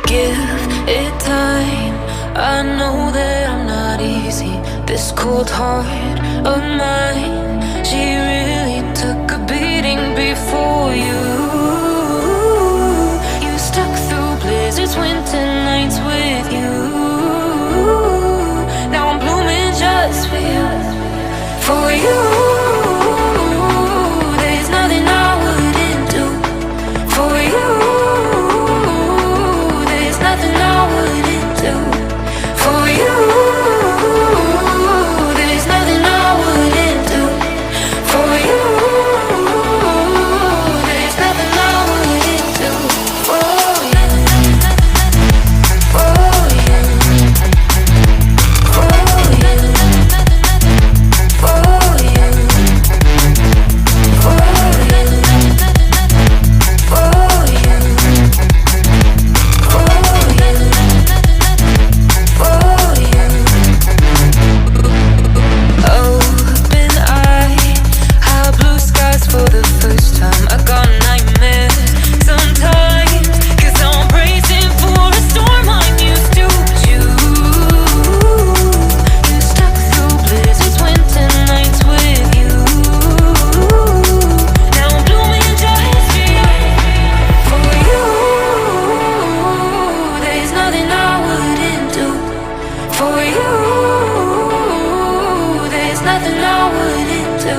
Give it time. I know that I'm not easy. This cold heart of mine, she really took a beating before you. You stuck through blizzards, winter nights with you. Now I'm blooming just for you. For you, there's nothing I wouldn't do. For you, there's nothing I wouldn't do. For you, there's nothing I wouldn't do. For you, there's nothing I wouldn't do. For you, for you, for you, for you, for you, for you. Open eye, high blue skies for the first time. I got nightmares sometimes, 'cause I'm bracing for a storm I'm used to. You stuck through blizzards, winter nights with you. Now I'm blooming just for you. For you, there's nothing I wouldn't do. For you, there's nothing I wouldn't do.